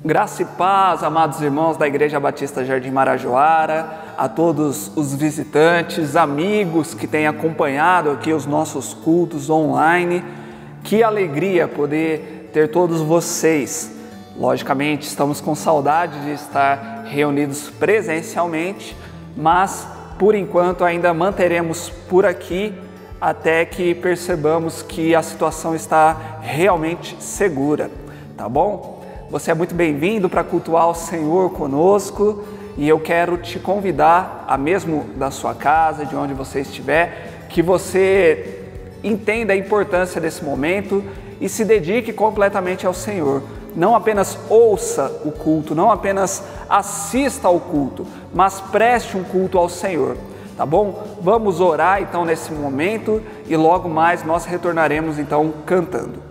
Graça e paz, amados irmãos da Igreja Batista Jardim Marajoara, a todos os visitantes, amigos que têm acompanhado aqui os nossos cultos online. Que alegria poder ter todos vocês. Logicamente, estamos com saudade de estar reunidos presencialmente, mas por enquanto ainda manteremos por aqui até que percebamos que a situação está realmente segura, tá bom? Você é muito bem-vindo para cultuar o Senhor conosco e eu quero te convidar, a mesmo da sua casa, de onde você estiver, que você entenda a importância desse momento e se dedique completamente ao Senhor. Não apenas ouça o culto, não apenas assista ao culto, mas preste um culto ao Senhor, tá bom? Vamos orar então nesse momento e logo mais nós retornaremos então cantando.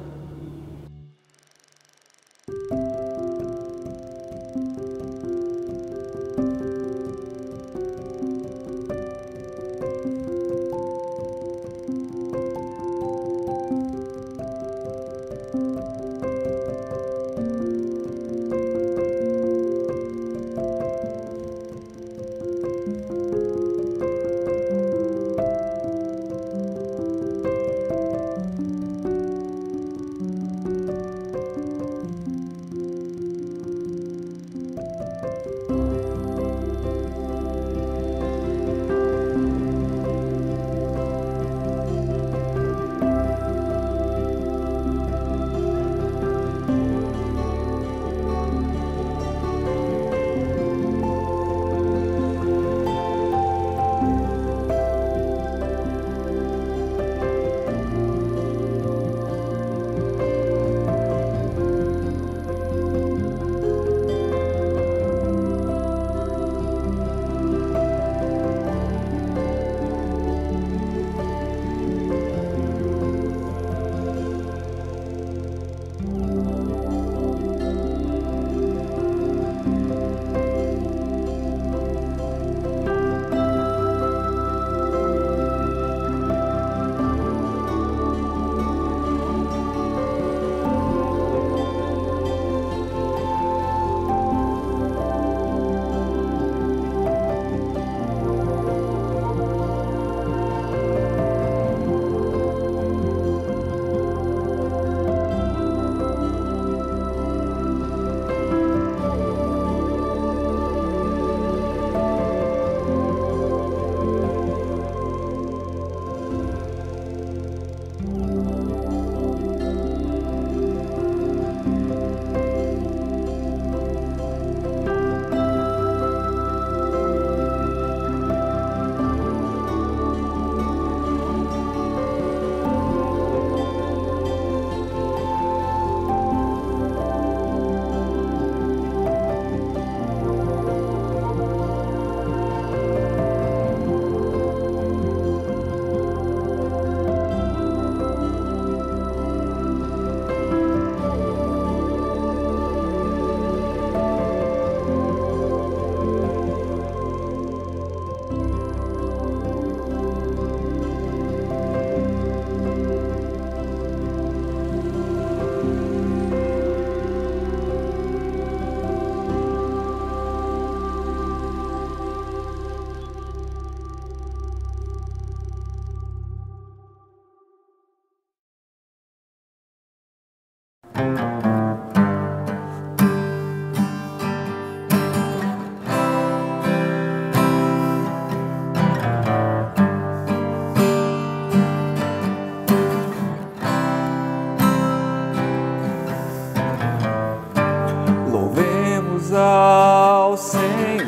Louvemos ao Senhor,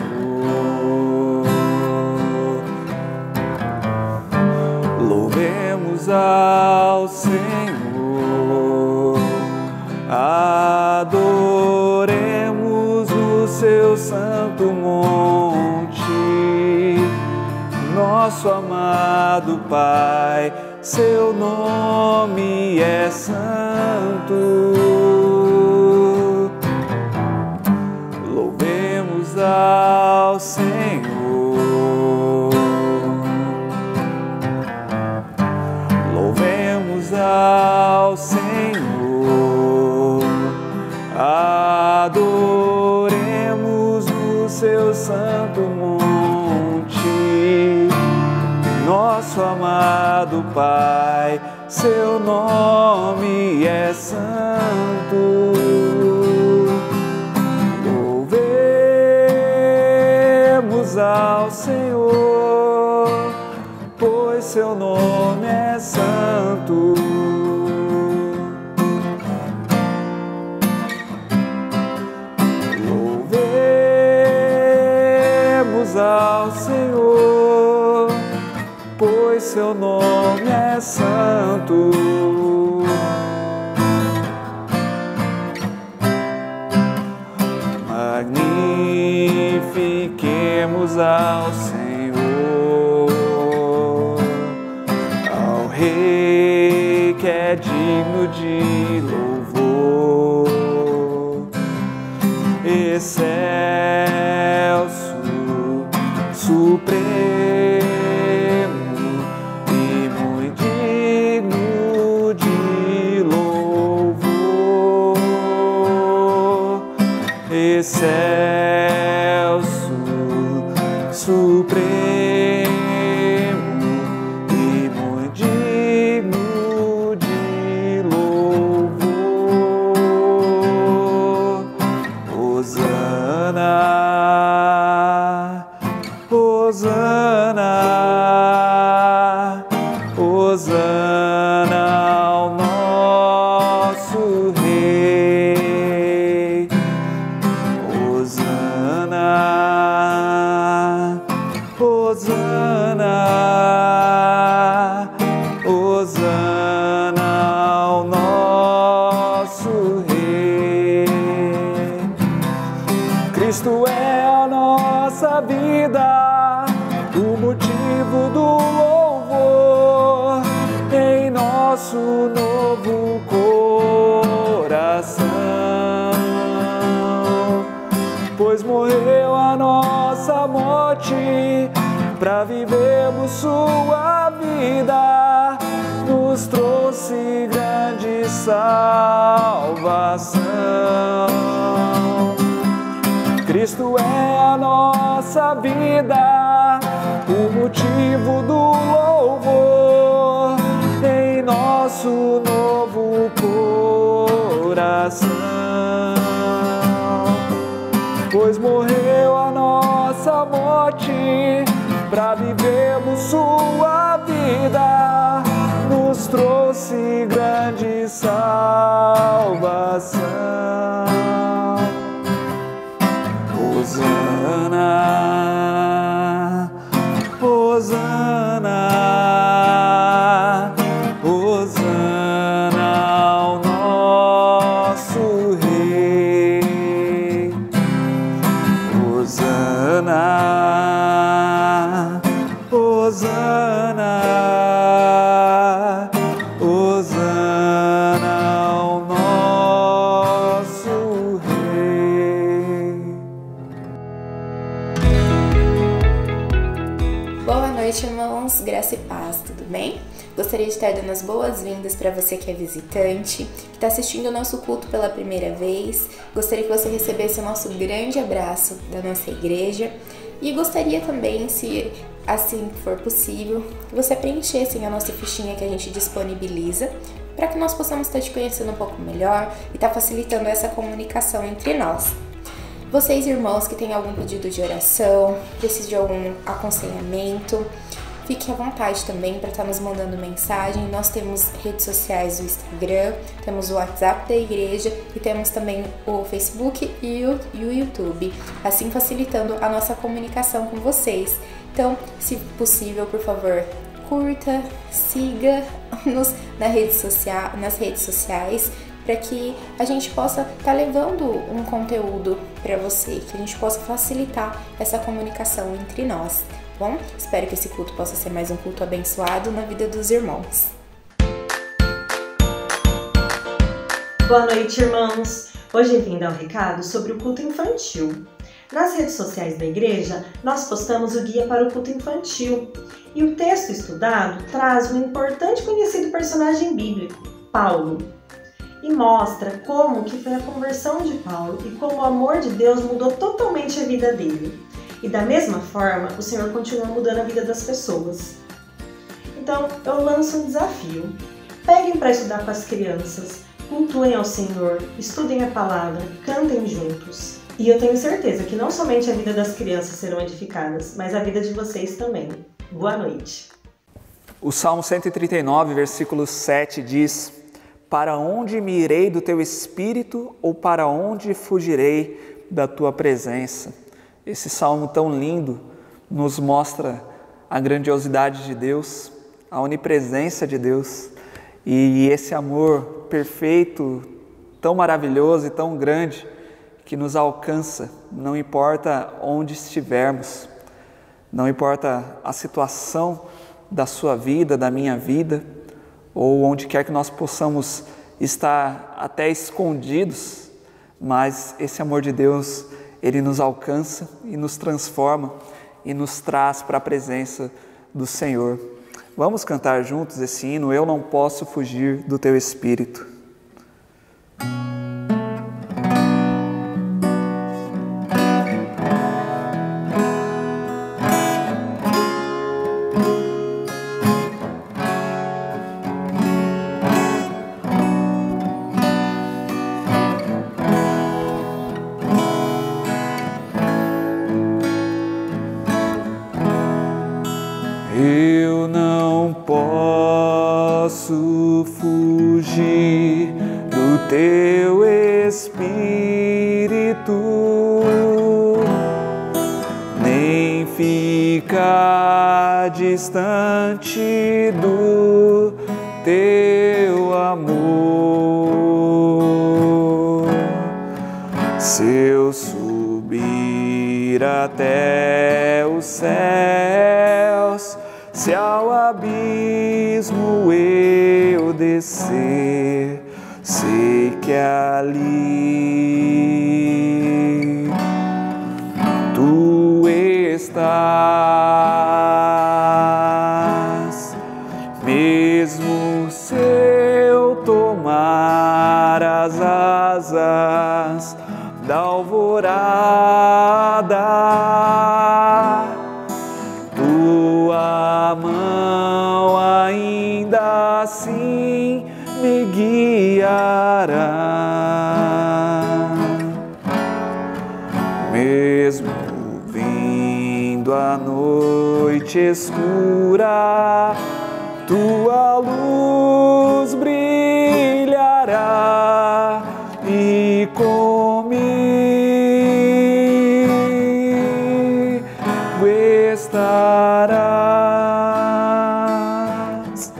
louvemos ao Senhor, adoremos o seu santo monte, nosso amado Pai, seu nome é santo. Louvemos ao Senhor, louvemos ao Senhor, adoremos seu santo monte. Nosso amado Pai, seu nome é santo. Louvemos ao Senhor, pois seu nome é santo. Louvemos ao Senhor, pois seu nome é santo. Magnifiquemos ao Senhor, ao Rei que é digno de louvor. Excelso, supremo e muito digno de louvor. Excelso, supremo e muito digno de louvor. Hosana, Hosana, Hosana ao nosso Rei. Hosana, Hosana, Hosana ao nosso Rei. Cristo é a nossa vida, o motivo do louvor em nosso novo coração. Pois morreu a nossa morte, para vivermos sua vida, nos trouxe grande salvação. Cristo é a nossa vida, o motivo do louvor em nosso novo coração. Pois morreu a nossa morte, para vivermos sua vida, nos trouxe grande salvação. Hosana, Hosana, Hosana ao nosso Rei. Hosana, Hosana, Hosana ao nosso Rei. Boa noite, irmãos, graça e paz, tudo bem? Gostaria de estar dando as boas-vindas para você que é visitante, que está assistindo o nosso culto pela primeira vez. Gostaria que você recebesse o nosso grande abraço da nossa igreja e gostaria também, se assim for possível, que você preenchesse a nossa fichinha que a gente disponibiliza para que nós possamos estar te conhecendo um pouco melhor e estar facilitando essa comunicação entre nós. Vocês, irmãos, que têm algum pedido de oração, precisam de algum aconselhamento, fique à vontade também para estar nos mandando mensagem. Nós temos redes sociais do Instagram, temos o WhatsApp da igreja e temos também o Facebook e o YouTube, assim facilitando a nossa comunicação com vocês. Então, se possível, por favor, curta, siga-nos nas redes sociais, para que a gente possa estar levando um conteúdo para você, que a gente possa facilitar essa comunicação entre nós. Bom, espero que esse culto possa ser mais um culto abençoado na vida dos irmãos. Boa noite, irmãos! Hoje vim dar um recado sobre o culto infantil. Nas redes sociais da igreja, nós postamos o guia para o culto infantil. E o texto estudado traz um importante e conhecido personagem bíblico, Paulo. e mostra como que foi a conversão de Paulo e como o amor de Deus mudou totalmente a vida dele. E da mesma forma, o Senhor continua mudando a vida das pessoas. Então, eu lanço um desafio. Peguem para estudar com as crianças, cultuem ao Senhor, estudem a palavra, cantem juntos. E eu tenho certeza que não somente a vida das crianças serão edificadas, mas a vida de vocês também. Boa noite. O Salmo 139, versículo 7 diz: para onde me irei do teu espírito, ou para onde fugirei da tua presença? Esse salmo tão lindo nos mostra a grandiosidade de Deus, a onipresença de Deus e esse amor perfeito, tão maravilhoso e tão grande que nos alcança, não importa onde estivermos, não importa a situação da sua vida, da minha vida, ou onde quer que nós possamos estar até escondidos, mas esse amor de Deus, Ele nos alcança e nos transforma e nos traz para a presença do Senhor. Vamos cantar juntos esse hino, Eu Não Posso Fugir do Teu Espírito. Eu não posso fugir do teu Espírito, nem ficar distante do teu amor. Se eu subir até os céus, se ao abismo eu descer, sei que ali tu estás. Mesmo se eu tomar as asas da alvorada, tua mão ainda assim me guiará. Mesmo vindo a noite escura, tua luz brilhará e comigo estarás.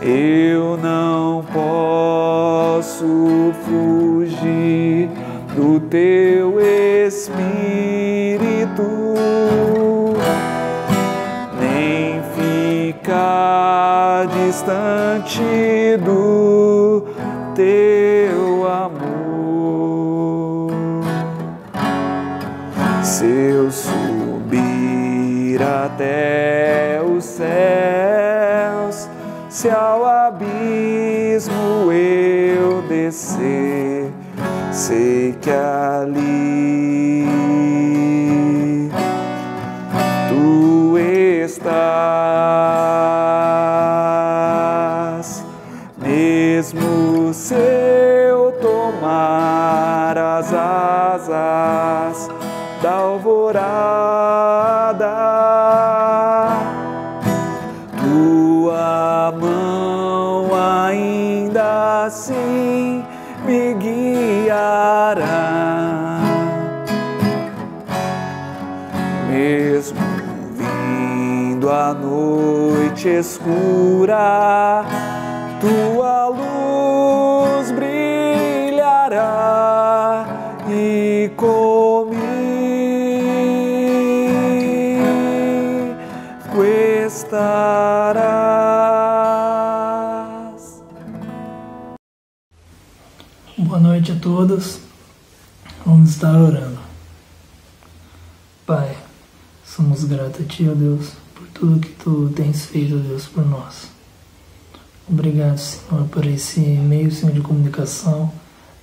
Eu não posso fugir do teu Espírito, nem ficar distante do teu amor. Se eu subir até os céus, se ao abismo eu descer, sei que ali tu estás. Mesmo se eu tomar as asas da alvorada, tua mão ainda assim me guiará. Mesmo vindo a noite escura, tua luz brilhará e comigo estarás. Boa noite a todos. Vamos estar orando. Pai, somos gratos a Ti, ó Deus, por tudo que Tu tens feito, ó Deus, por nós. Obrigado, Senhor, por esse meio, Senhor, de comunicação,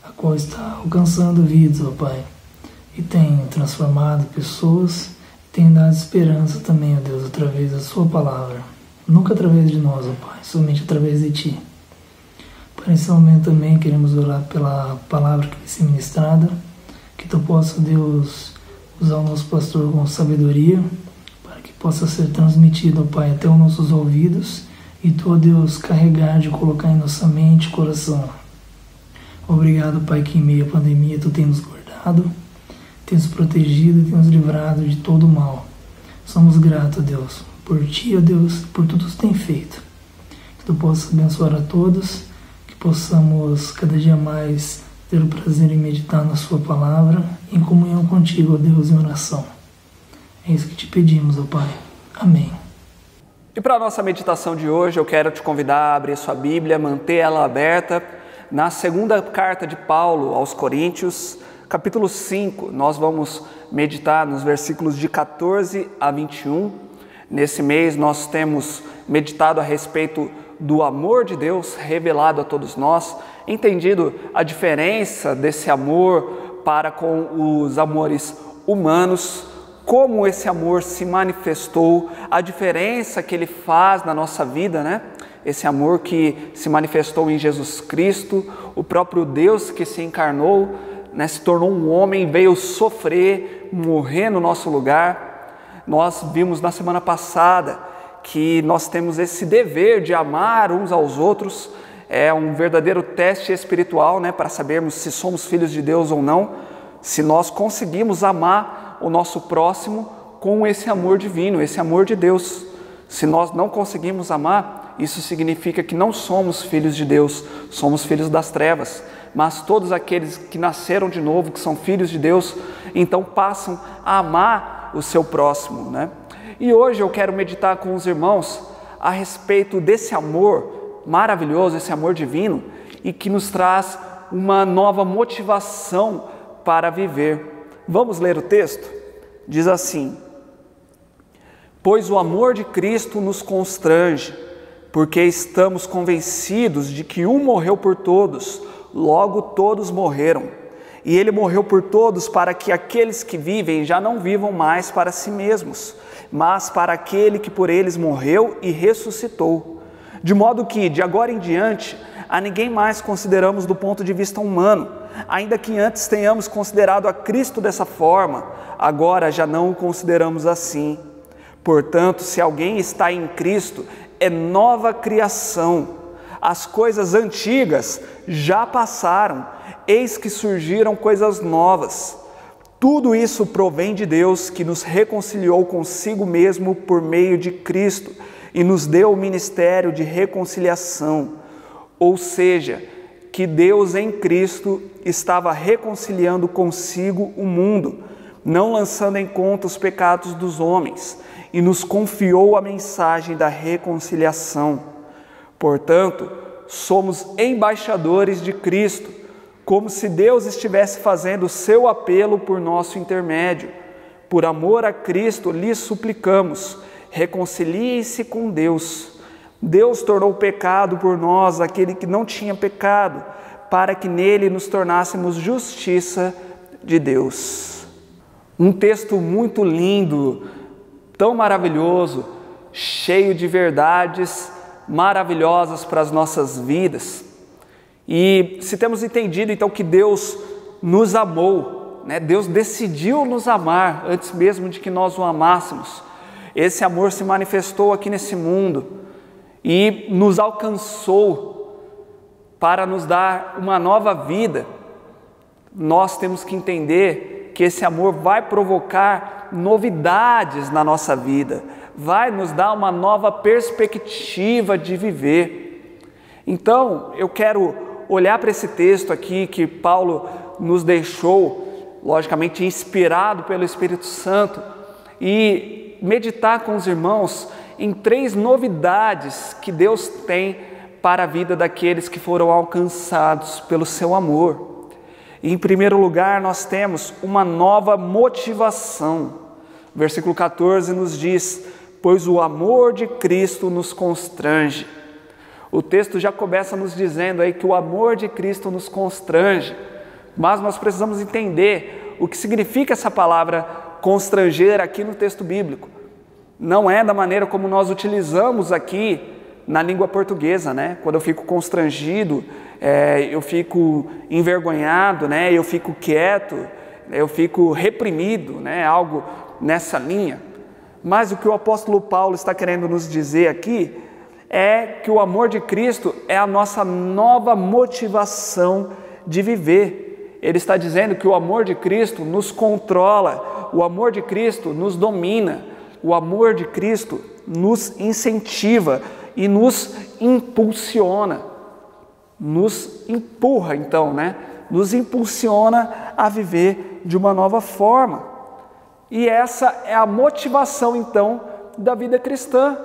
a qual está alcançando vidas, ó Pai, e tem transformado pessoas, e tem dado esperança também, ó Deus, através da Sua palavra. Nunca através de nós, ó Pai, somente através de Ti. Por esse momento também queremos orar pela palavra que vai ser ministrada, que Tu possa, Deus, usar o nosso pastor com sabedoria, para que possa ser transmitido, ó Pai, até os nossos ouvidos, e Tu, ó Deus, carregar de colocar em nossa mente e coração. Obrigado, Pai, que em meio à pandemia Tu tem nos guardado, tem nos protegido e tem nos livrado de todo o mal. Somos gratos, Deus, por Ti, ó Deus, por tudo que Tu tem feito. Que Tu possa abençoar a todos, que possamos cada dia mais ter o prazer em meditar na Sua palavra, em comunhão contigo, ó Deus, em oração. É isso que Te pedimos, ó Pai. Amém. E para a nossa meditação de hoje, eu quero te convidar a abrir sua Bíblia, manter ela aberta, na segunda carta de Paulo aos Coríntios, capítulo 5. Nós vamos meditar nos versículos de 14 a 21. Nesse mês nós temos meditado a respeito do amor de Deus revelado a todos nós, entendido a diferença desse amor para com os amores humanos, como esse amor se manifestou, a diferença que ele faz na nossa vida, né? Esse amor que se manifestou em Jesus Cristo, o próprio Deus que se encarnou, né? Se tornou um homem, veio sofrer, morrer no nosso lugar. Nós vimos na semana passada que nós temos esse dever de amar uns aos outros, é um verdadeiro teste espiritual, né? Para sabermos se somos filhos de Deus ou não, se nós conseguimos amar o nosso próximo com esse amor divino, esse amor de Deus. Se nós não conseguimos amar, isso significa que não somos filhos de Deus, somos filhos das trevas. Mas todos aqueles que nasceram de novo, que são filhos de Deus, então passam a amar o seu próximo, né? E hoje eu quero meditar com os irmãos a respeito desse amor maravilhoso, esse amor divino, e que nos traz uma nova motivação para viver. Vamos ler o texto? Diz assim: pois o amor de Cristo nos constrange, porque estamos convencidos de que um morreu por todos, logo todos morreram. E ele morreu por todos para que aqueles que vivem já não vivam mais para si mesmos, mas para aquele que por eles morreu e ressuscitou. De modo que, de agora em diante, a ninguém mais consideramos do ponto de vista humano. Ainda que antes tenhamos considerado a Cristo dessa forma, agora já não o consideramos assim. Portanto, se alguém está em Cristo, é nova criação. As coisas antigas já passaram, eis que surgiram coisas novas. Tudo isso provém de Deus, que nos reconciliou consigo mesmo por meio de Cristo e nos deu o ministério de reconciliação. Ou seja, que Deus em Cristo estava reconciliando consigo o mundo, não lançando em conta os pecados dos homens, e nos confiou a mensagem da reconciliação. Portanto, somos embaixadores de Cristo, como se Deus estivesse fazendo o seu apelo por nosso intermédio. Por amor a Cristo, lhes suplicamos, reconciliem-se com Deus. Deus tornou pecado por nós aquele que não tinha pecado, para que nele nos tornássemos justiça de Deus. Um texto muito lindo, tão maravilhoso, cheio de verdades maravilhosas para as nossas vidas. E se temos entendido então que Deus nos amou, né? Deus decidiu nos amar antes mesmo de que nós o amássemos. Esse amor se manifestou aqui nesse mundo e nos alcançou para nos dar uma nova vida. Nós temos que entender que esse amor vai provocar novidades na nossa vida, vai nos dar uma nova perspectiva de viver. Então, eu quero olhar para esse texto aqui que Paulo nos deixou, logicamente inspirado pelo Espírito Santo, e meditar com os irmãos em 3 novidades que Deus tem para a vida daqueles que foram alcançados pelo seu amor. E, em primeiro lugar, nós temos uma nova motivação. Versículo 14 nos diz: pois o amor de Cristo nos constrange. O texto já começa nos dizendo aí que o amor de Cristo nos constrange, mas nós precisamos entender o que significa essa palavra constranger aqui no texto bíblico. Não é da maneira como nós utilizamos aqui na língua portuguesa, né? Quando eu fico constrangido, eu fico envergonhado, né? Eu fico quieto, eu fico reprimido, né? Algo nessa linha. Mas o que o apóstolo Paulo está querendo nos dizer aqui é que o amor de Cristo é a nossa nova motivação de viver. Ele está dizendo que o amor de Cristo nos controla, o amor de Cristo nos domina, o amor de Cristo nos incentiva e nos impulsiona, nos empurra então, né? Nos impulsiona a viver de uma nova forma. E essa é a motivação então da vida cristã.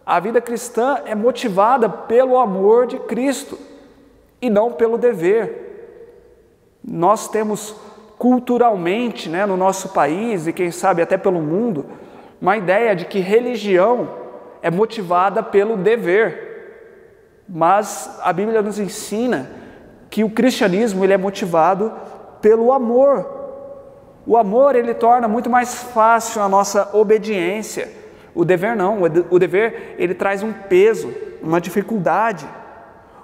A vida cristã é motivada pelo amor de Cristo e não pelo dever. Nós temos culturalmente, né, no nosso país e quem sabe até pelo mundo, uma ideia de que religião é motivada pelo dever. Mas a Bíblia nos ensina que o cristianismo ele é motivado pelo amor. O amor ele torna muito mais fácil a nossa obediência. O dever não, o dever ele traz um peso, uma dificuldade.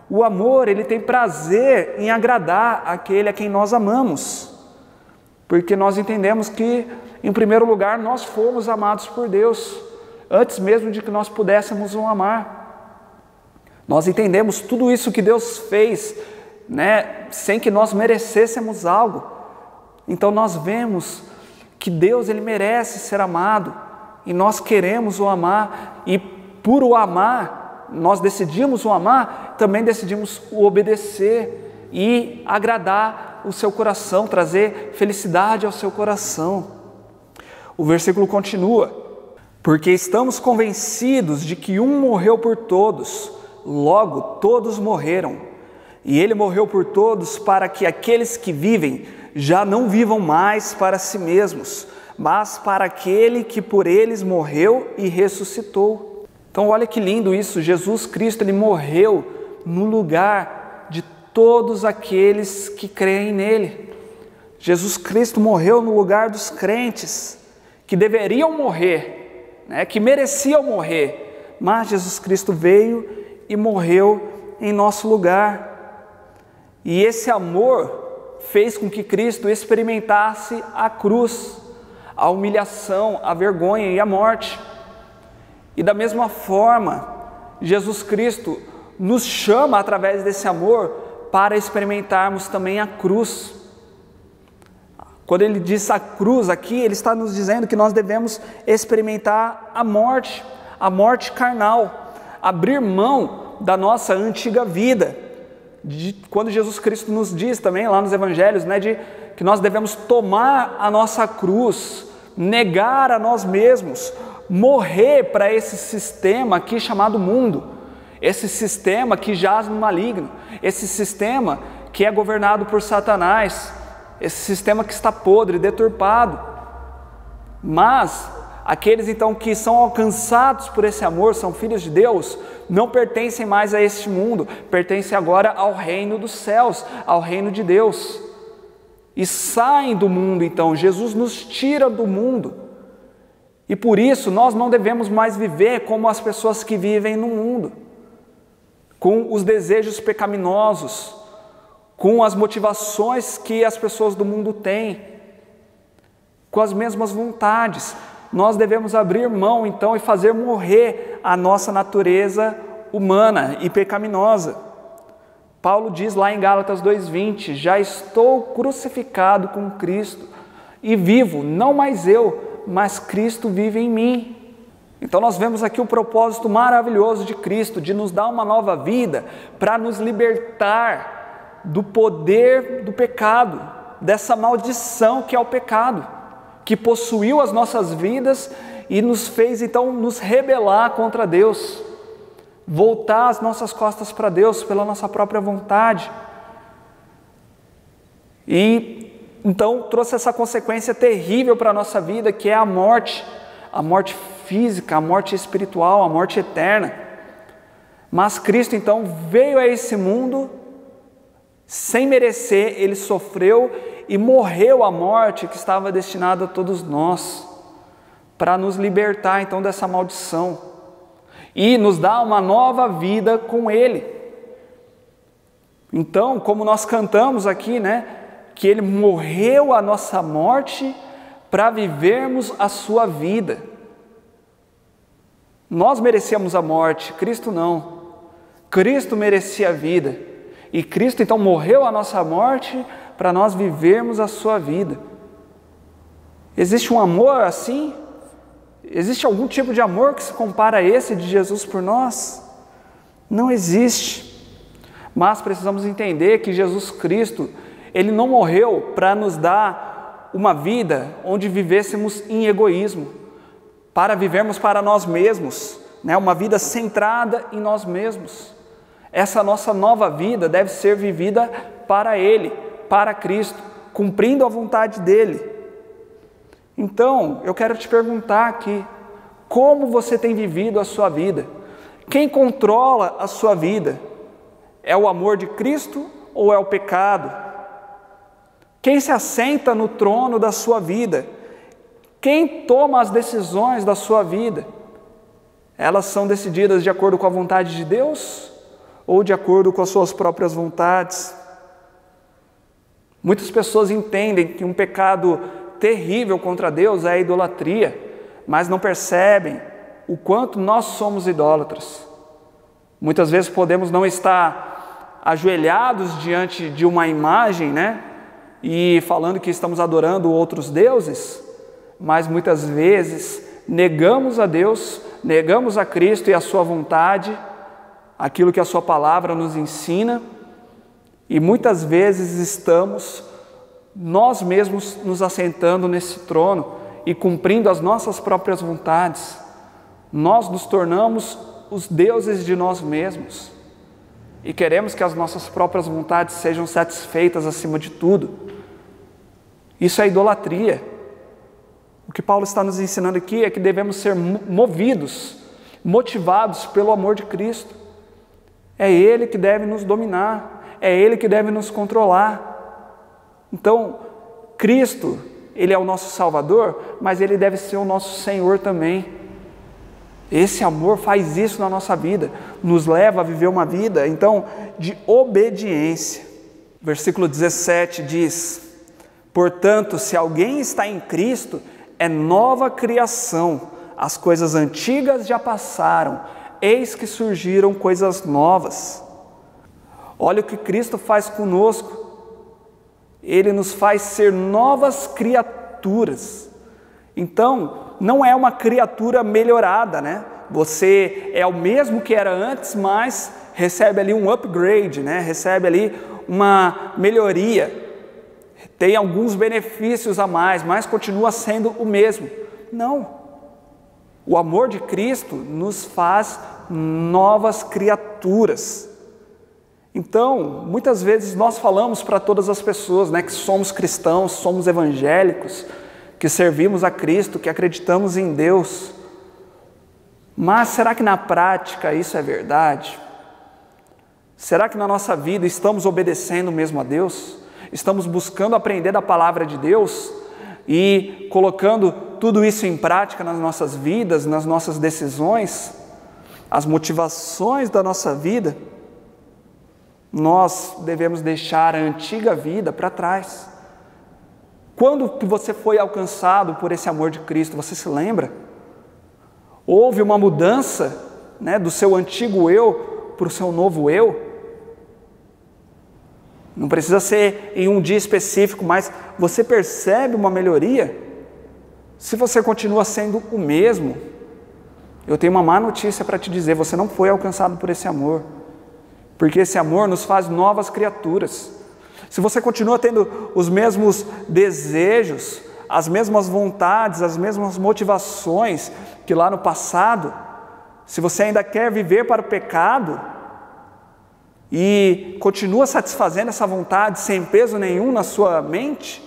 O amor ele tem prazer em agradar aquele a quem nós amamos, porque nós entendemos que, em primeiro lugar, nós fomos amados por Deus, antes mesmo de que nós pudéssemos o amar. Nós entendemos tudo isso que Deus fez, né, sem que nós merecêssemos algo. Então nós vemos que Deus ele merece ser amado, e nós queremos o amar, e por o amar, nós decidimos o amar, também decidimos o obedecer e agradar o seu coração, trazer felicidade ao seu coração. O versículo continua: porque estamos convencidos de que um morreu por todos, logo todos morreram, e ele morreu por todos para que aqueles que vivem já não vivam mais para si mesmos, mas para aquele que por eles morreu e ressuscitou. Então olha que lindo isso, Jesus Cristo ele morreu no lugar de todos aqueles que creem nele. Jesus Cristo morreu no lugar dos crentes, que deveriam morrer, né, que mereciam morrer, mas Jesus Cristo veio e morreu em nosso lugar. E esse amor fez com que Cristo experimentasse a cruz, a humilhação, a vergonha e a morte. E da mesma forma, Jesus Cristo nos chama através desse amor para experimentarmos também a cruz. Quando ele diz a cruz aqui, ele está nos dizendo que nós devemos experimentar a morte carnal, abrir mão da nossa antiga vida. Quando Jesus Cristo nos diz também lá nos evangelhos, né, que nós devemos tomar a nossa cruz, negar a nós mesmos, morrer para esse sistema aqui chamado mundo, esse sistema que jaz no maligno, esse sistema que é governado por Satanás, esse sistema que está podre, deturpado. Mas aqueles então que são alcançados por esse amor, são filhos de Deus, não pertencem mais a este mundo, pertencem agora ao reino dos céus, ao reino de Deus. E saem do mundo então, Jesus nos tira do mundo. E por isso nós não devemos mais viver como as pessoas que vivem no mundo, com os desejos pecaminosos, com as motivações que as pessoas do mundo têm, com as mesmas vontades. Nós devemos abrir mão então e fazer morrer a nossa natureza humana e pecaminosa. Paulo diz lá em Gálatas 2:20, já estou crucificado com Cristo e vivo, não mais eu, mas Cristo vive em mim. Então nós vemos aqui o propósito maravilhoso de Cristo, de nos dar uma nova vida, para nos libertar do poder do pecado, dessa maldição que é o pecado, que possuiu as nossas vidas e nos fez então nos rebelar contra Deus, voltar as nossas costas para Deus pela nossa própria vontade. E então trouxe essa consequência terrível para a nossa vida, que é a morte física, a morte espiritual, a morte eterna. Mas Cristo então veio a esse mundo sem merecer, ele sofreu e morreu a morte que estava destinada a todos nós, para nos libertar então dessa maldição e nos dar uma nova vida com ele. Então, como nós cantamos aqui, né, que ele morreu a nossa morte para vivermos a sua vida. Nós merecíamos a morte, Cristo não. Cristo merecia a vida. E Cristo então morreu a nossa morte para nós vivermos a sua vida. Existe um amor assim? Existe algum tipo de amor que se compara a esse de Jesus por nós? Não existe. Mas precisamos entender que Jesus Cristo, ele não morreu para nos dar uma vida onde vivêssemos em egoísmo, para vivermos para nós mesmos, né? Uma vida centrada em nós mesmos. Essa nossa nova vida deve ser vivida para Ele, para Cristo, cumprindo a vontade dEle. Então, eu quero te perguntar aqui, como você tem vivido a sua vida? Quem controla a sua vida? É o amor de Cristo ou é o pecado? Quem se assenta no trono da sua vida? Quem toma as decisões da sua vida? Elas são decididas de acordo com a vontade de Deus ou de acordo com as suas próprias vontades? Muitas pessoas entendem que um pecado terrível contra Deus é a idolatria, mas não percebem o quanto nós somos idólatras. Muitas vezes podemos não estar ajoelhados diante de uma imagem, né? E falando que estamos adorando outros deuses, mas muitas vezes negamos a Deus, negamos a Cristo e a sua vontade, aquilo que a sua palavra nos ensina, e muitas vezes estamos nós mesmos nos assentando nesse trono e cumprindo as nossas próprias vontades. Nós nos tornamos os deuses de nós mesmos e queremos que as nossas próprias vontades sejam satisfeitas acima de tudo. Isso é idolatria. O que Paulo está nos ensinando aqui é que devemos ser motivados pelo amor de Cristo. É Ele que deve nos dominar, é Ele que deve nos controlar. Então, Cristo, Ele é o nosso Salvador, mas Ele deve ser o nosso Senhor também. Esse amor faz isso na nossa vida, nos leva a viver uma vida, então, de obediência. Versículo 17 diz: portanto, se alguém está em Cristo, é nova criação, as coisas antigas já passaram, eis que surgiram coisas novas. Olha o que Cristo faz conosco, Ele nos faz ser novas criaturas. Então, não é uma criatura melhorada, né? Você é o mesmo que era antes, mas recebe ali um upgrade, né? Recebe ali uma melhoria. Tem alguns benefícios a mais, mas continua sendo o mesmo. Não. O amor de Cristo nos faz novas criaturas. Então, muitas vezes nós falamos para todas as pessoas, né, que somos cristãos, somos evangélicos, que servimos a Cristo, que acreditamos em Deus. Mas será que na prática isso é verdade? Será que na nossa vida estamos obedecendo mesmo a Deus? Estamos buscando aprender da palavra de Deus e colocando tudo isso em prática nas nossas vidas, nas nossas decisões, as motivações da nossa vida? Nós devemos deixar a antiga vida para trás. Quando que você foi alcançado por esse amor de Cristo, você se lembra? Houve uma mudança, né, do seu antigo eu para o seu novo eu? Não precisa ser em um dia específico, mas você percebe uma melhoria? Se você continua sendo o mesmo, eu tenho uma má notícia para te dizer: você não foi alcançado por esse amor, porque esse amor nos faz novas criaturas. Se você continua tendo os mesmos desejos, as mesmas vontades, as mesmas motivações que lá no passado, se você ainda quer viver para o pecado e continua satisfazendo essa vontade sem peso nenhum na sua mente,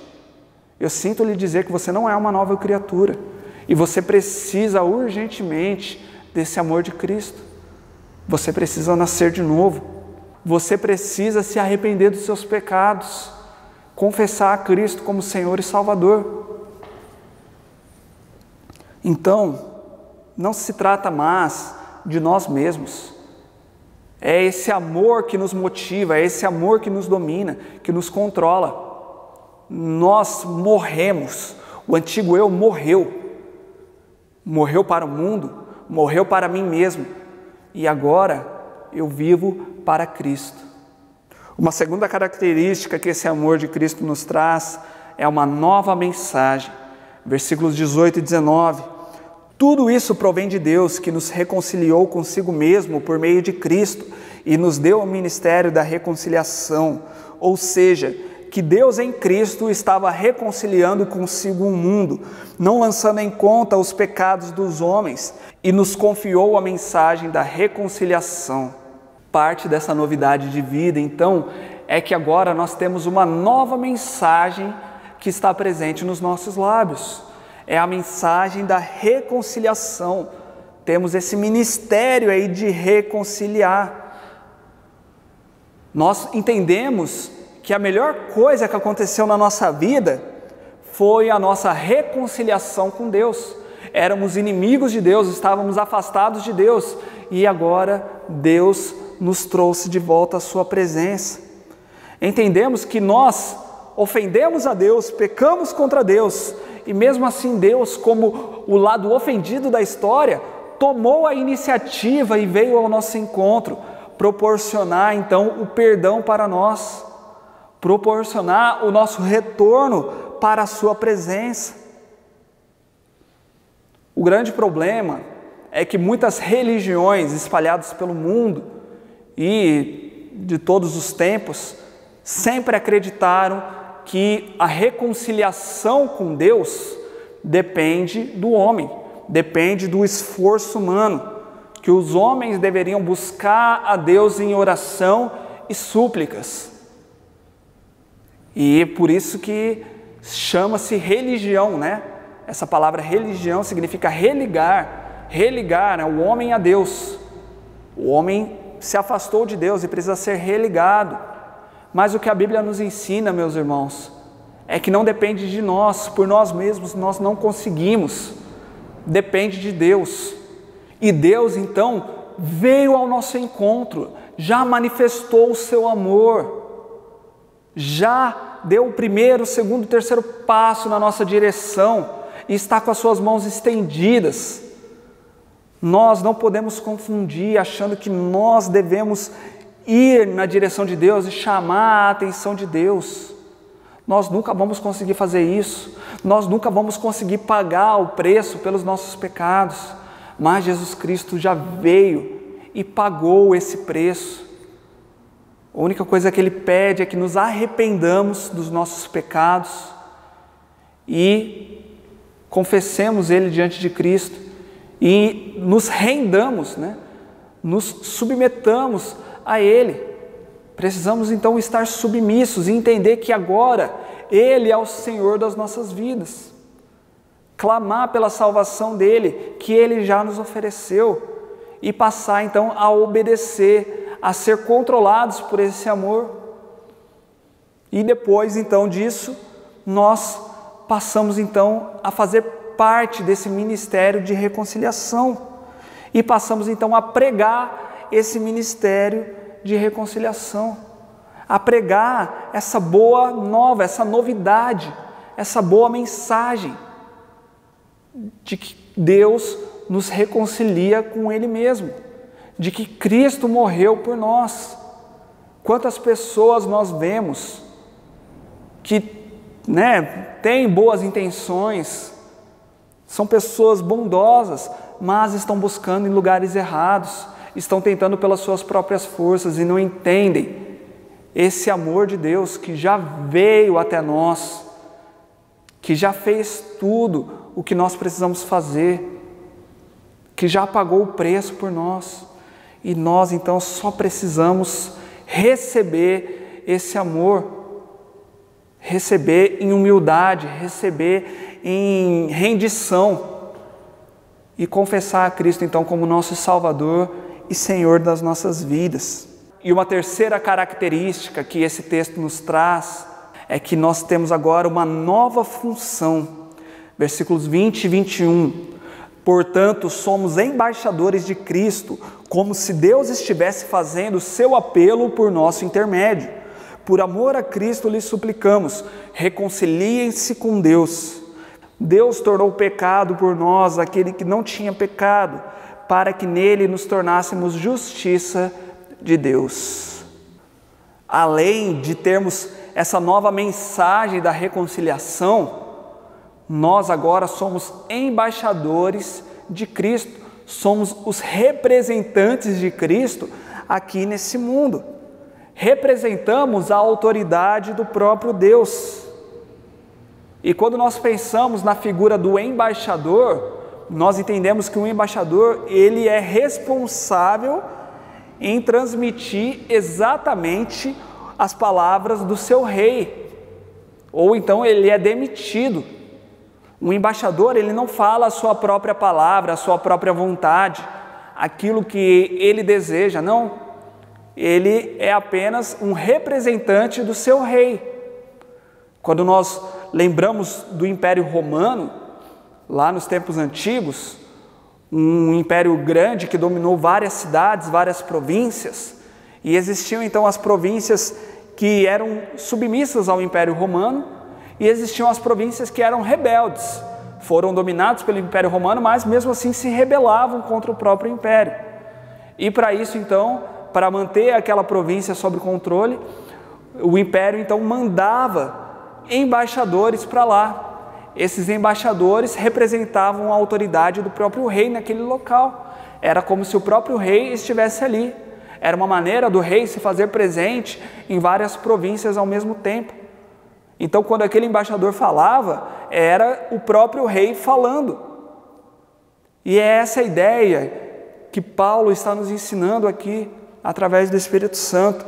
eu sinto lhe dizer que você não é uma nova criatura e você precisa urgentemente desse amor de Cristo. Você precisa nascer de novo. Você precisa se arrepender dos seus pecados, confessar a Cristo como Senhor e Salvador. Então, não se trata mais de nós mesmos. É esse amor que nos motiva, é esse amor que nos domina, que nos controla. Nós morremos. O antigo eu morreu. Morreu para o mundo, morreu para mim mesmo. E agora eu vivo para Cristo. Uma segunda característica que esse amor de Cristo nos traz é uma nova mensagem. Versículos 18 e 19. Tudo isso provém de Deus, que nos reconciliou consigo mesmo por meio de Cristo e nos deu o ministério da reconciliação. Ou seja, que Deus em Cristo estava reconciliando consigo o mundo, não lançando em conta os pecados dos homens, e nos confiou a mensagem da reconciliação. Parte dessa novidade de vida, então, é que agora nós temos uma nova mensagem que está presente nos nossos lábios. É a mensagem da reconciliação. Temos esse ministério aí de reconciliar. Nós entendemos que a melhor coisa que aconteceu na nossa vida foi a nossa reconciliação com Deus. Éramos inimigos de Deus, estávamos afastados de Deus, e agora Deus nos trouxe de volta à sua presença. Entendemos que nós ofendemos a Deus, pecamos contra Deus, e mesmo assim Deus, como o lado ofendido da história, tomou a iniciativa e veio ao nosso encontro, proporcionar então o perdão para nós, proporcionar o nosso retorno para a sua presença. O grande problema é que muitas religiões espalhadas pelo mundo e de todos os tempos sempre acreditaram que a reconciliação com Deus depende do homem, depende do esforço humano, que os homens deveriam buscar a Deus em oração e súplicas. E por isso que chama-se religião, né? Essa palavra religião significa religar, né? O homem a Deus. O homem se afastou de Deus e precisa ser religado. Mas o que a Bíblia nos ensina, meus irmãos, é que não depende de nós, por nós mesmos nós não conseguimos, depende de Deus. E Deus então veio ao nosso encontro, já manifestou o seu amor, já deu o primeiro, o segundo, o terceiro passo na nossa direção e está com as suas mãos estendidas. Nós não podemos confundir achando que nós devemos ir na direção de Deus e chamar a atenção de Deus. Nós nunca vamos conseguir fazer isso, nós nunca vamos conseguir pagar o preço pelos nossos pecados, mas Jesus Cristo já veio e pagou esse preço. A única coisa que Ele pede é que nos arrependamos dos nossos pecados e confessemos Ele diante de Cristo e nos rendamos, né? Nos submetamos a Ele. Precisamos então estar submissos e entender que agora Ele é o Senhor das nossas vidas. Clamar pela salvação dEle, que Ele já nos ofereceu, e passar então a obedecer, a ser controlados por esse amor. E depois então disso, nós passamos então a fazer parte desse ministério de reconciliação e passamos então a pregar esse ministério de reconciliação, a pregar essa boa nova, essa novidade, essa boa mensagem de que Deus nos reconcilia com Ele mesmo, de que Cristo morreu por nós. Quantas pessoas nós vemos que têm boas intenções, são pessoas bondosas, mas estão buscando em lugares errados, estão tentando pelas suas próprias forças e não entendem esse amor de Deus que já veio até nós, que já fez tudo o que nós precisamos fazer, que já pagou o preço por nós, e nós então só precisamos receber esse amor, receber em humildade, receber em rendição e confessar a Cristo então como nosso Salvador e Senhor das nossas vidas. E uma terceira característica que esse texto nos traz é que nós temos agora uma nova função. Versículos 20 e 21. Portanto, somos embaixadores de Cristo, como se Deus estivesse fazendo seu apelo por nosso intermédio. Por amor a Cristo lhes suplicamos, reconciliem-se com Deus. Deus tornou pecado por nós aquele que não tinha pecado, para que nele nos tornássemos justiça de Deus. Além de termos essa nova mensagem da reconciliação, nós agora somos embaixadores de Cristo, somos os representantes de Cristo aqui nesse mundo. Representamos a autoridade do próprio Deus. E quando nós pensamos na figura do embaixador, nós entendemos que o embaixador, ele é responsável em transmitir exatamente as palavras do seu rei, ou então ele é demitido. O embaixador, ele não fala a sua própria palavra, a sua própria vontade, aquilo que ele deseja, não. Ele é apenas um representante do seu rei. Quando nós lembramos do Império Romano, lá nos tempos antigos, um império grande que dominou várias cidades, várias províncias, e existiam então as províncias que eram submissas ao Império Romano, e existiam as províncias que eram rebeldes, foram dominados pelo Império Romano, mas mesmo assim se rebelavam contra o próprio Império. E para isso então, para manter aquela província sob controle, o Império então mandava embaixadores para lá. Esses embaixadores representavam a autoridade do próprio rei naquele local. Era como se o próprio rei estivesse ali. Era uma maneira do rei se fazer presente em várias províncias ao mesmo tempo. Então, quando aquele embaixador falava, era o próprio rei falando. E é essa a ideia que Paulo está nos ensinando aqui, através do Espírito Santo,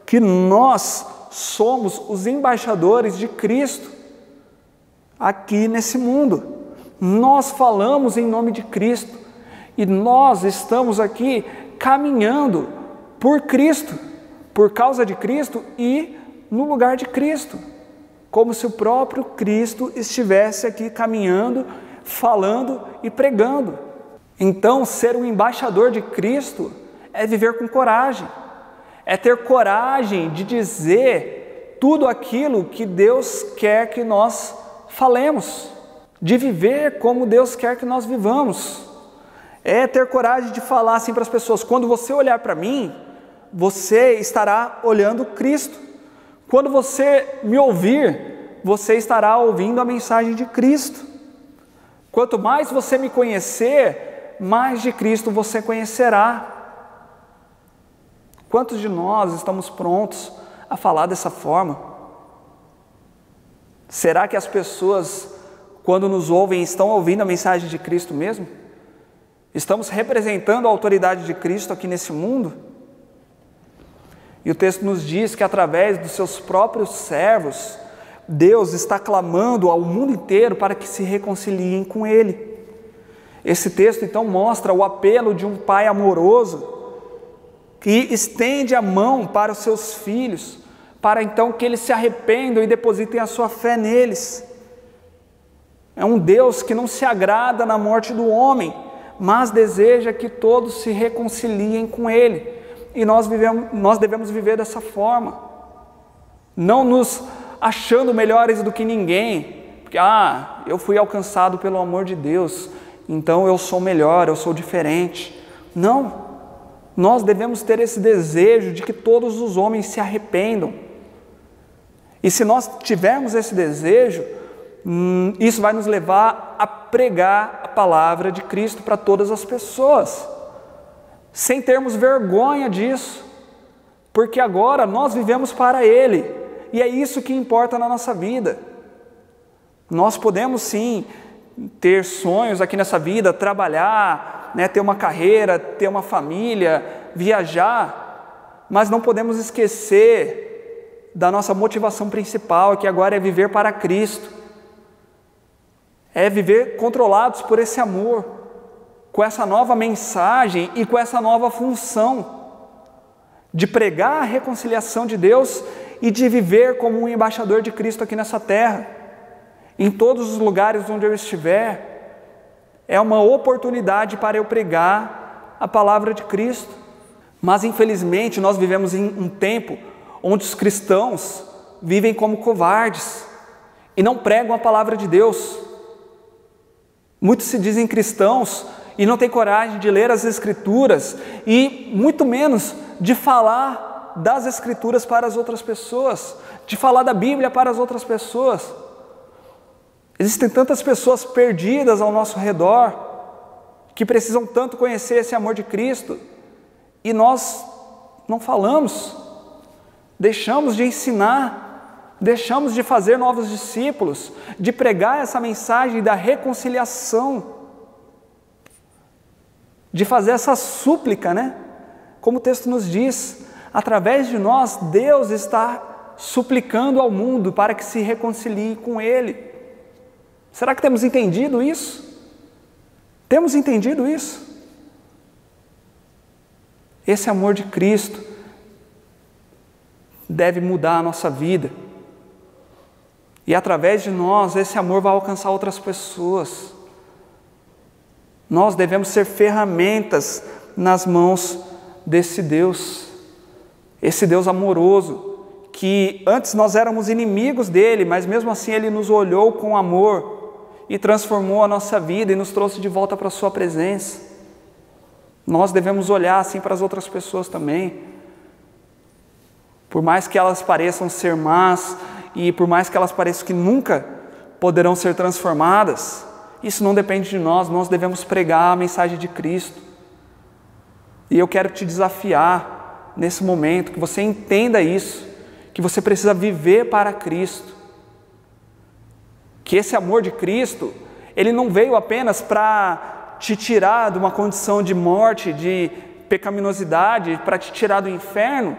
que nós somos os embaixadores de Cristo aqui nesse mundo. Nós falamos em nome de Cristo e nós estamos aqui caminhando por Cristo, por causa de Cristo e no lugar de Cristo, como se o próprio Cristo estivesse aqui caminhando, falando e pregando. Então, ser um embaixador de Cristo é viver com coragem, é ter coragem de dizer tudo aquilo que Deus quer que nós falemos, de viver como Deus quer que nós vivamos. É ter coragem de falar assim para as pessoas: quando você olhar para mim, você estará olhando Cristo. Quando você me ouvir, você estará ouvindo a mensagem de Cristo. Quanto mais você me conhecer, mais de Cristo você conhecerá. Quantos de nós estamos prontos a falar dessa forma? Será que as pessoas, quando nos ouvem, estão ouvindo a mensagem de Cristo mesmo? Estamos representando a autoridade de Cristo aqui nesse mundo? E o texto nos diz que através dos seus próprios servos, Deus está clamando ao mundo inteiro para que se reconciliem com Ele. Esse texto então mostra o apelo de um pai amoroso que estende a mão para os seus filhos, para então que eles se arrependam e depositem a sua fé neles. É um Deus que não se agrada na morte do homem, mas deseja que todos se reconciliem com Ele. E nós devemos viver dessa forma, não nos achando melhores do que ninguém, porque eu fui alcançado pelo amor de Deus, então eu sou melhor, eu sou diferente. Não, nós devemos ter esse desejo de que todos os homens se arrependam. E se nós tivermos esse desejo, isso vai nos levar a pregar a palavra de Cristo para todas as pessoas, sem termos vergonha disso, porque agora nós vivemos para Ele, e é isso que importa na nossa vida. Nós podemos sim ter sonhos aqui nessa vida, trabalhar, ter uma carreira, ter uma família, viajar, mas não podemos esquecer da nossa motivação principal, que agora é viver para Cristo, é viver controlados por esse amor. com essa nova mensagem e com essa nova função de pregar a reconciliação de Deus e de viver como um embaixador de Cristo aqui nessa terra. Em todos os lugares onde eu estiver, é uma oportunidade para eu pregar a palavra de Cristo. Mas infelizmente nós vivemos em um tempo onde os cristãos vivem como covardes e não pregam a palavra de Deus. Muitos se dizem cristãos e não têm coragem de ler as Escrituras e muito menos de falar das Escrituras para as outras pessoas, de falar da Bíblia para as outras pessoas. Existem tantas pessoas perdidas ao nosso redor que precisam tanto conhecer esse amor de Cristo e nós não falamos, deixamos de ensinar, deixamos de fazer novos discípulos, de pregar essa mensagem da reconciliação, de fazer essa súplica, né? Como o texto nos diz, através de nós, Deus está suplicando ao mundo para que se reconcilie com Ele. Será que temos entendido isso? Temos entendido isso? Esse amor de Cristo deve mudar a nossa vida. E através de nós, esse amor vai alcançar outras pessoas. Nós devemos ser ferramentas nas mãos desse Deus, esse Deus amoroso, que antes nós éramos inimigos dele, mas mesmo assim ele nos olhou com amor e transformou a nossa vida e nos trouxe de volta para a sua presença. Nós devemos olhar assim para as outras pessoas também. Por mais que elas pareçam ser más e por mais que elas pareçam que nunca poderão ser transformadas, isso não depende de nós, nós devemos pregar a mensagem de Cristo. E eu quero te desafiar nesse momento, que você entenda isso, que você precisa viver para Cristo. Que esse amor de Cristo, ele não veio apenas para te tirar de uma condição de morte, de pecaminosidade, para te tirar do inferno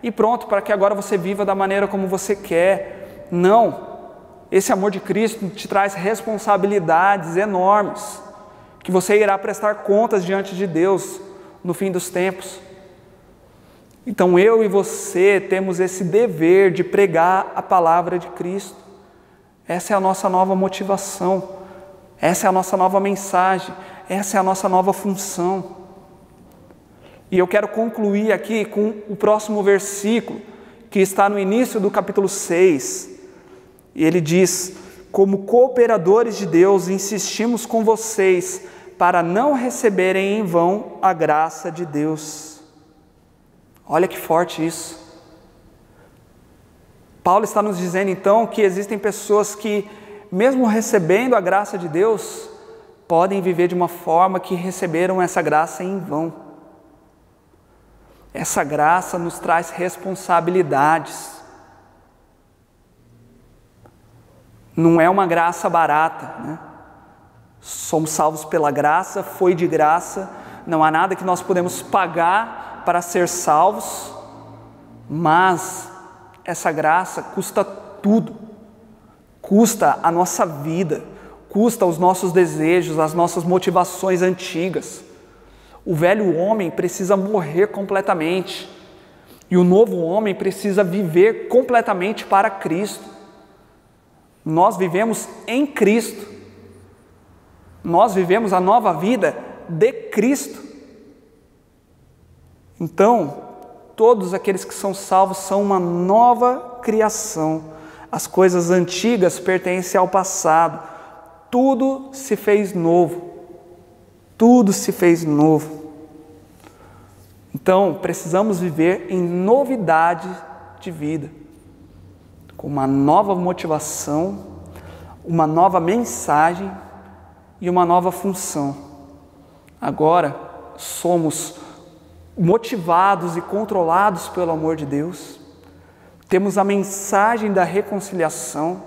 e pronto, para que agora você viva da maneira como você quer. Não, esse amor de Cristo te traz responsabilidades enormes, que você irá prestar contas diante de Deus no fim dos tempos. Então eu e você temos esse dever de pregar a palavra de Cristo. Essa é a nossa nova motivação, essa é a nossa nova mensagem, essa é a nossa nova função. E eu quero concluir aqui com o próximo versículo, que está no início do capítulo 6. E ele diz: como cooperadores de Deus, insistimos com vocês para não receberem em vão a graça de Deus. Olha que forte isso. Paulo está nos dizendo então que existem pessoas que, mesmo recebendo a graça de Deus, podem viver de uma forma que receberam essa graça em vão. Essa graça nos traz responsabilidades. Não é uma graça barata, né? Somos salvos pela graça, foi de graça, não há nada que nós podemos pagar para ser salvos, mas essa graça custa tudo, custa a nossa vida, custa os nossos desejos, as nossas motivações antigas. O velho homem precisa morrer completamente e o novo homem precisa viver completamente para Cristo. Nós vivemos em Cristo. Nós vivemos a nova vida de Cristo. Então, todos aqueles que são salvos são uma nova criação. As coisas antigas pertencem ao passado. Tudo se fez novo. Tudo se fez novo. Então, precisamos viver em novidade de vida, com uma nova motivação, uma nova mensagem e uma nova função. Agora somos motivados e controlados pelo amor de Deus, temos a mensagem da reconciliação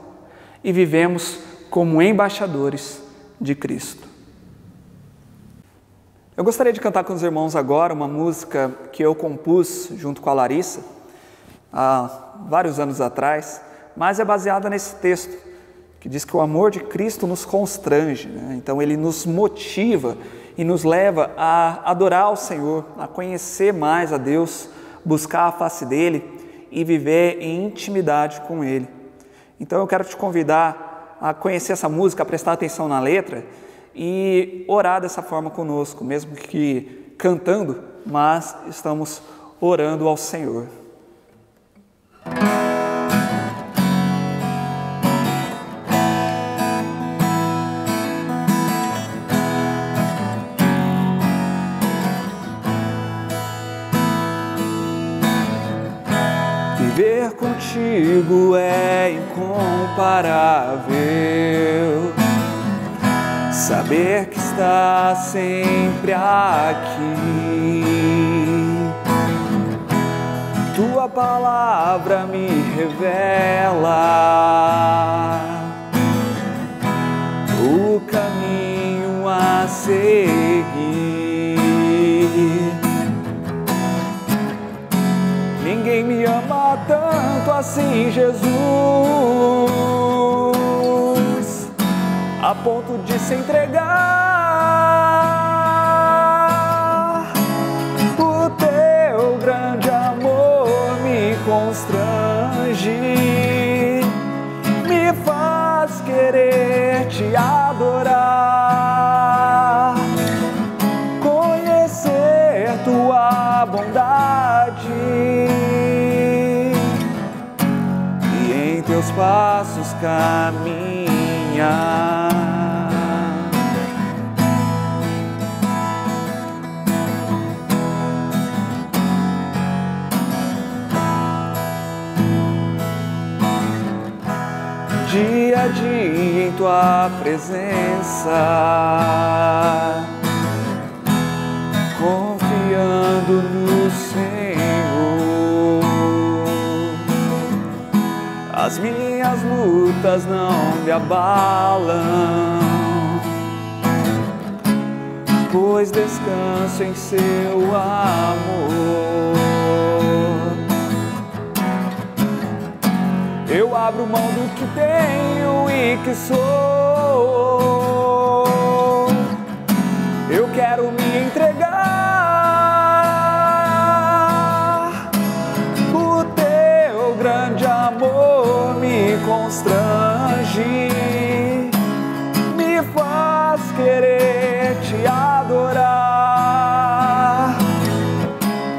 e vivemos como embaixadores de Cristo. Eu gostaria de cantar com os irmãos agora uma música que eu compus junto com a Larissa há vários anos atrás, mas é baseada nesse texto que diz que o amor de Cristo nos constrange, né? Então ele nos motiva e nos leva a adorar o Senhor, a conhecer mais a Deus, buscar a face dEle e viver em intimidade com Ele. Então eu quero te convidar a conhecer essa música, a prestar atenção na letra e orar dessa forma conosco, mesmo que cantando, mas estamos orando ao Senhor. Viver contigo é incomparável, saber que está sempre aqui. Tua palavra me revela o caminho a seguir. Ninguém me ama tanto assim, Jesus, a ponto de se entregar. O teu grande amor me constrange, me faz querer te adorar, conhecer tua bondade e em teus passos caminhar. Dia a dia em tua presença, confiando no Senhor. As minhas lutas não me abalam, pois descanso em seu amor. Eu abro mão do que tenho e que sou. Eu quero me entregar. O teu grande amor me constrange, me faz querer te adorar,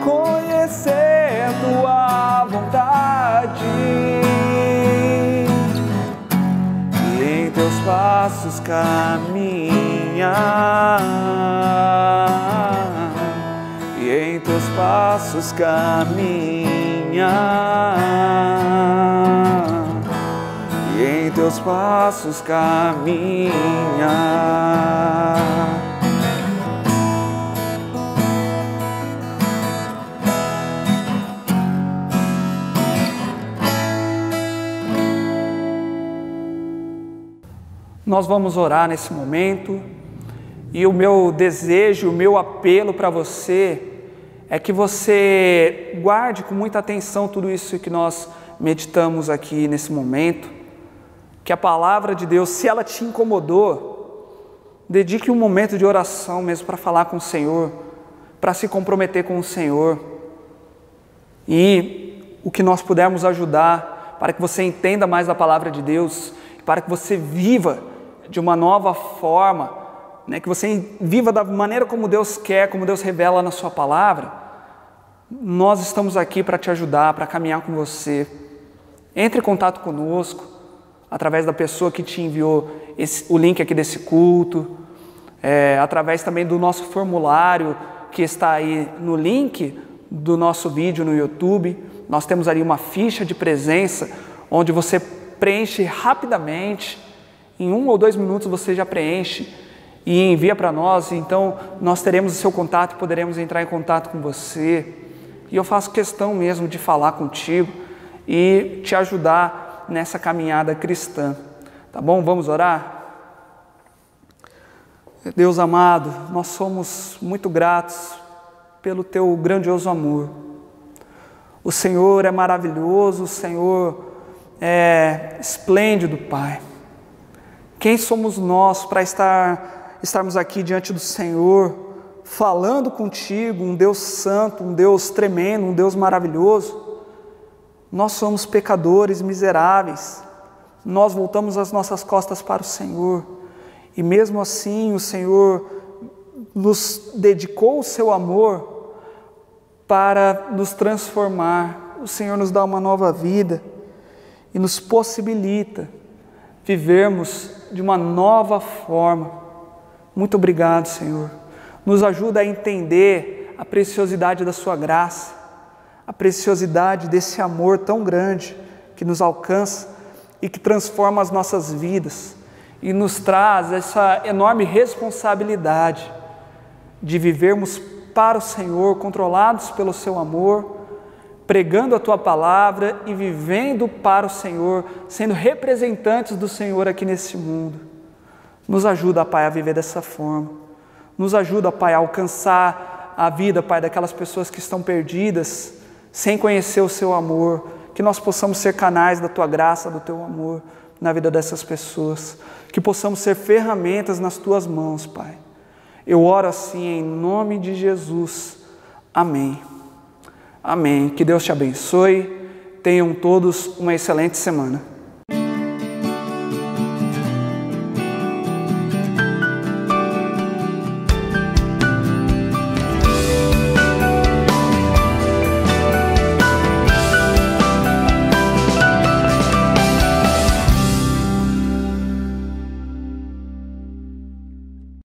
conhecer tua vontade e em teus passos caminhar, e em teus passos caminhar, e em teus passos caminhar. Nós vamos orar nesse momento e o meu desejo, o meu apelo para você é que você guarde com muita atenção tudo isso que nós meditamos aqui nesse momento, que a palavra de Deus, se ela te incomodou, dedique um momento de oração mesmo para falar com o Senhor, para se comprometer com o Senhor, e o que nós pudermos ajudar para que você entenda mais a palavra de Deus, para que você viva de uma nova forma, né? Que você viva da maneira como Deus quer, como Deus revela na sua palavra. Nós estamos aqui para te ajudar, para caminhar com você. Entre em contato conosco, através da pessoa que te enviou o link aqui desse culto, através também do nosso formulário que está aí no link do nosso vídeo no YouTube. Nós temos ali uma ficha de presença, onde você preenche rapidamente, em 1 ou 2 minutos você já preenche e envia para nós, então nós teremos o seu contato e poderemos entrar em contato com você. E eu faço questão mesmo de falar contigo e te ajudar nessa caminhada cristã, tá bom? Vamos orar? Deus amado, nós somos muito gratos pelo teu grandioso amor. O Senhor é maravilhoso, o Senhor é esplêndido, Pai. Quem somos nós para estar estarmos aqui diante do Senhor, falando contigo, um Deus santo, um Deus tremendo, um Deus maravilhoso. Nós somos pecadores miseráveis, nós voltamos as nossas costas para o Senhor, e mesmo assim o Senhor nos dedicou o seu amor para nos transformar. O Senhor nos dá uma nova vida e nos possibilita vivermos de uma nova forma. Muito obrigado, Senhor. Nos ajuda a entender a preciosidade da sua graça, a preciosidade desse amor tão grande que nos alcança e que transforma as nossas vidas e nos traz essa enorme responsabilidade de vivermos para o Senhor, controlados pelo seu amor, pregando a tua palavra e vivendo para o Senhor, sendo representantes do Senhor aqui nesse mundo. Nos ajuda, Pai, a viver dessa forma. Nos ajuda, Pai, a alcançar a vida, Pai, daquelas pessoas que estão perdidas, sem conhecer o seu amor, que nós possamos ser canais da tua graça, do teu amor na vida dessas pessoas, que possamos ser ferramentas nas tuas mãos, Pai. Eu oro assim em nome de Jesus. Amém. Amém. Que Deus te abençoe. Tenham todos uma excelente semana.